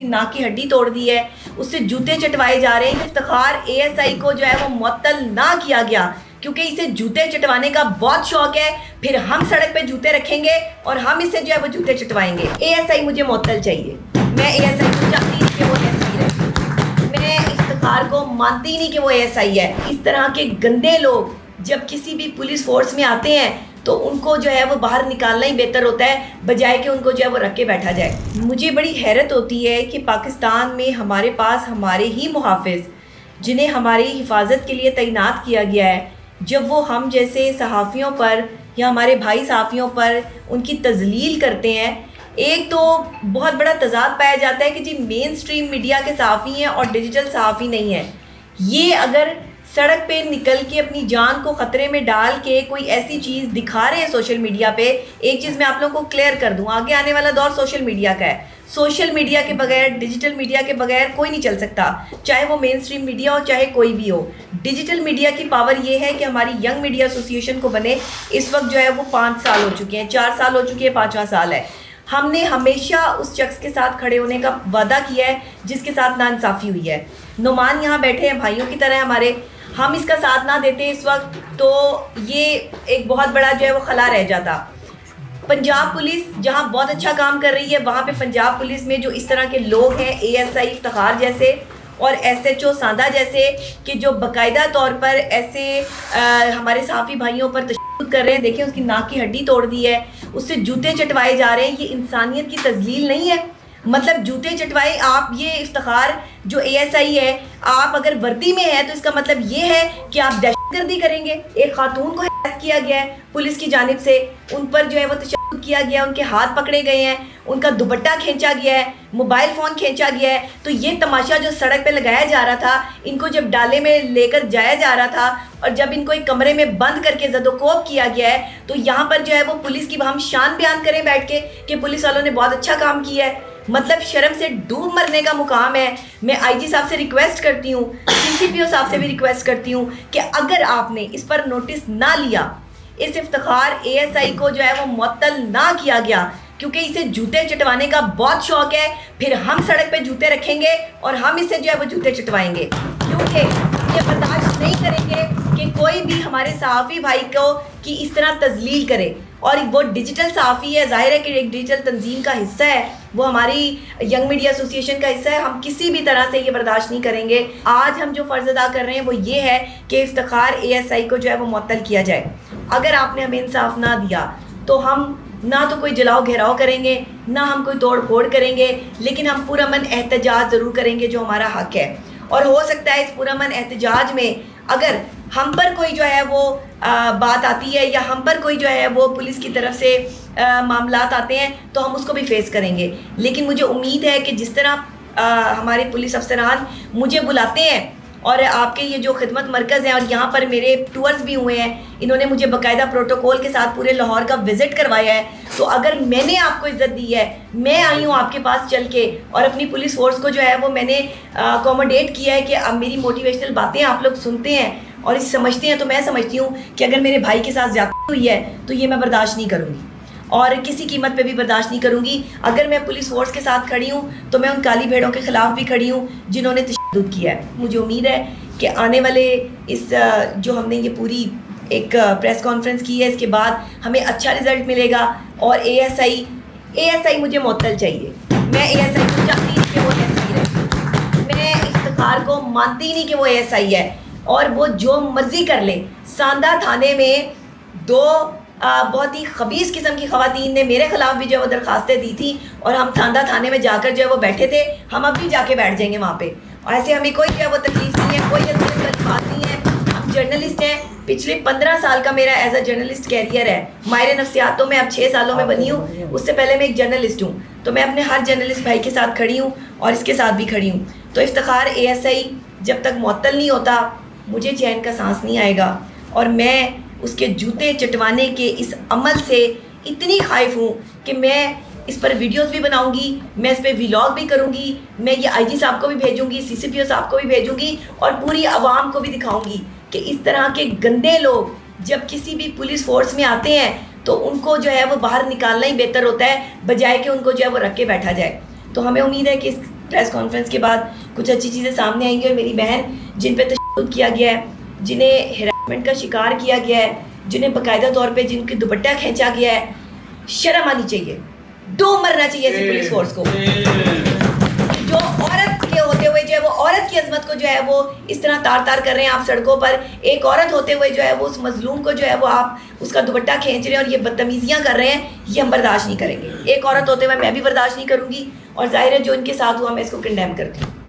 नाक की हड्डी तोड़ दी है, उससे जूते चटवाए जा रहे हैं। इफ्तिखार एएसआई को जो है वो मुअत्तल ना किया गया क्योंकि इसे जूते चटवाने का बहुत शौक है। फिर हम सड़क पे जूते रखेंगे और हम इसे जो है वो जूते चटवाएंगे। एएसआई मुझे मुअत्तल चाहिए। मैं एएसआई को चाहती नहीं कि वो एएसआई रहे। मैं इफ्तिखार को मानती नहीं कि वो एएसआई है। इस तरह के गंदे लोग जब किसी भी पुलिस फोर्स में आते हैं तो उनको जो है वो बाहर निकालना ही बेहतर होता है, बजाय कि उनको जो है वो रख के बैठा जाए। मुझे बड़ी हैरत होती है कि पाकिस्तान में हमारे पास हमारे ही मुहाफ़िज़, जिन्हें हमारी हिफाजत के लिए तैनात किया गया है, जब वो हम जैसे सहाफ़ियों पर या हमारे भाई सहाफ़ियों पर उनकी तज़लील करते हैं। एक तो बहुत बड़ा तज़ाद पाया जाता है कि जी मेन स्ट्रीम मीडिया के सहाफ़ी हैं और डिजिटल सहाफ़ी नहीं हैं। ये अगर सड़क पे निकल के अपनी जान को ख़तरे में डाल के कोई ऐसी चीज़ दिखा रहे हैं सोशल मीडिया पे, एक चीज़ मैं आप लोगों को क्लियर कर दूं, आगे आने वाला दौर सोशल मीडिया का है। सोशल मीडिया के बगैर, डिजिटल मीडिया के बगैर कोई नहीं चल सकता, चाहे वो मेन स्ट्रीम मीडिया हो चाहे कोई भी हो। डिजिटल मीडिया की पावर ये है कि हमारी यंग मीडिया एसोसिएशन को बने इस वक्त जो है वो 5 साल हो चुके हैं, 4 साल हो चुके हैं, 5वां साल है। हमने हमेशा उस शख्स के साथ खड़े होने का वादा किया है जिसके साथ नाइंसाफ़ी हुई है। नुमान यहाँ बैठे हैं भाइयों की तरह हमारे, हम इसका साथ ना देते इस वक्त तो ये एक बहुत बड़ा जो है वो खला रह जाता। पंजाब पुलिस जहाँ बहुत अच्छा काम कर रही है, वहाँ पे पंजाब पुलिस में जो इस तरह के लोग हैं, एएसआई इफ्तिखार जैसे और एसएचओ सांदा जैसे, कि जो बाकायदा तौर पर ऐसे हमारे सहाफ़ी भाइयों पर तशद्दुद कर रहे हैं। देखिए उसकी नाक की हड्डी तोड़ दी है, उससे जूते चटवाए जा रहे हैं। ये इंसानियत की तज़लील नहीं है। मतलब जूते चटवाए आप, ये इफ्तिखार जो एएसआई है, आप अगर वर्दी में है तो इसका मतलब ये है कि आप दहशतगर्दी करेंगे। एक खातून को हैरेस किया गया है पुलिस की जानिब से, उन पर जो है वो तशद्दुद किया गया, उनके हाथ पकड़े गए हैं, उनका दुपट्टा खींचा गया है, मोबाइल फ़ोन खींचा गया है। तो ये तमाशा जो सड़क पे लगाया जा रहा था, इनको जब डाले में लेकर जाया जा रहा था और जब इनको एक कमरे में बंद करके ज़दोकोब किया गया है, तो यहाँ पर जो है वो पुलिस की हम शान बयान करें बैठ के कि पुलिस वालों ने बहुत अच्छा काम किया है। मतलब शर्म से डूब मरने का मुकाम है। मैं आईजी साहब से रिक्वेस्ट करती हूँ, सीसीपीओ साहब से भी रिक्वेस्ट करती हूँ कि अगर आपने इस पर नोटिस ना लिया, इस इफ्तिखार एएसआई को जो है वो मुअत्तल ना किया गया क्योंकि इसे जूते चटवाने का बहुत शौक है, फिर हम सड़क पे जूते रखेंगे और हम इसे जो है वो जूते चटवाएंगे। क्योंकि ये बर्दाश्त नहीं करेंगे कि कोई भी हमारे सहाफ़ी भाई को की इस तरह तज़लील करे। और वो डिजिटल सहाफ़ी है, ज़ाहिर है कि एक डिजिटल तंजीम का हिस्सा है, वो हमारी यंग मीडिया एसोसिएशन का हिस्सा है। हम किसी भी तरह से ये बर्दाश्त नहीं करेंगे। आज हम जो फ़र्ज़ अदा कर रहे हैं वो ये है कि इफ्तिखार एएसआई को जो है वो मुअत्तल किया जाए। अगर आपने हमें इंसाफ ना दिया तो हम ना तो कोई जलाओ घेराव करेंगे, ना हम कोई तोड़ फोड़ करेंगे, लेकिन हम पुरअमन एहतजाज ज़रूर करेंगे जो हमारा हक़ है। और हो सकता है इस पुरअमन एहतजाज में अगर हम पर कोई जो है वो बात आती है या हम पर कोई जो है वो पुलिस की तरफ से मामलात आते हैं तो हम उसको भी फेस करेंगे। लेकिन मुझे उम्मीद है कि जिस तरह हमारे पुलिस अफसरान मुझे बुलाते हैं और आपके ये जो खिदमत मरकज़ हैं, और यहाँ पर मेरे टूर्स भी हुए हैं, इन्होंने मुझे बाकायदा प्रोटोकॉल के साथ पूरे लाहौर का विज़िट करवाया है, तो अगर मैंने आपको इज़्ज़त दी है, मैं आई हूँ आपके पास चल के और अपनी पुलिस फोर्स को जो है वो मैंने अकोमोडेट किया है कि अब मेरी मोटिवेशनल बातें आप लोग सुनते हैं और इस समझते हैं, तो मैं समझती हूँ कि अगर मेरे भाई के साथ ज़्यादती हुई है तो ये मैं बर्दाश्त नहीं करूँगी और किसी कीमत पे भी बर्दाश्त नहीं करूँगी। अगर मैं पुलिस फोर्स के साथ खड़ी हूँ तो मैं उन काली भेड़ों के ख़िलाफ़ भी खड़ी हूँ जिन्होंने तशद्दुद किया है। मुझे उम्मीद है कि आने वाले इस जो हमने ये पूरी एक प्रेस कॉन्फ्रेंस की है, इसके बाद हमें अच्छा रिज़ल्ट मिलेगा और एएसआई मुझे मुअत्तल चाहिए। मैं एएसआई को चाहती नहीं कि वो एएसआई रहे। मैं इफ्तिखार को मानती नहीं कि वो एएसआई है और वो जो मर्ज़ी कर ले। सांदा थाने में 2 बहुत ही खबीस किस्म की ख़वातीन ने मेरे ख़िलाफ़ भी जो है वो दरख्वास्तें दी थी और हम सांदा थाने में जाकर जो है वो बैठे थे। हम अब भी जाके बैठ जाएंगे वहाँ पे, और ऐसे हमें कोई जो है वो तकलीफ़ नहीं है, कोई ऐसी बात नहीं है। हम जर्नलिस्ट हैं, पिछले 15 साल का मेरा एज अ जर्नलिस्ट कैरियर है। माहिर नफ्सियात तो मैं अब 6 सालों में बनी हूँ, उससे पहले मैं एक जर्नलिस्ट हूँ। तो मैं अपने हर जर्नलिस्ट भाई के साथ खड़ी हूँ और इसके साथ भी खड़ी हूँ। तो इफ्तिखार एएसआई जब तक मुअत्तल नहीं होता मुझे चैन का सांस नहीं आएगा और मैं उसके जूते चटवाने के इस अमल से इतनी खाइफ हूँ कि मैं इस पर वीडियोस भी बनाऊंगी, मैं इस पर व्लॉग भी करूँगी, मैं ये आईजी साहब को भी भेजूँगी, सीसीपीओ साहब को भी भेजूँगी और पूरी आवाम को भी दिखाऊँगी कि इस तरह के गंदे लोग जब किसी भी पुलिस फोर्स में आते हैं तो उनको जो है वो बाहर निकालना ही बेहतर होता है, बजाय कि उनको जो है वो रख के बैठा जाए। तो हमें उम्मीद है कि پریس کانفرنس کے بعد کچھ اچھی چیزیں سامنے آئیں گی، اور میری بہن جن پہ تشدد کیا گیا ہے، جنہیں ہراسمنٹ کا شکار کیا گیا ہے، جنہیں باقاعدہ طور پہ جن کی دوپٹہ کھینچا گیا ہے، شرم آنی چاہیے، ڈوب مرنا چاہیے ایسی پولیس فورس کو، جو عورت کے ہوتے ہوئے جو ہے وہ عورت کی عظمت کو جو ہے وہ اس طرح تار تار کر رہے ہیں آپ سڑکوں پر. ایک عورت ہوتے ہوئے جو ہے وہ اس مظلوم کو جو ہے وہ آپ اس کا دوپٹہ کھینچ رہے ہیں اور یہ بدتمیزیاں کر رہے ہیں، یہ ہم برداشت نہیں کریں گے. ایک عورت ہوتے ہوئے میں بھی برداشت نہیں کروں گی، اور ظاہر ہے جو ان کے ساتھ ہوا میں اس کو کنڈیم کرتی ہوں.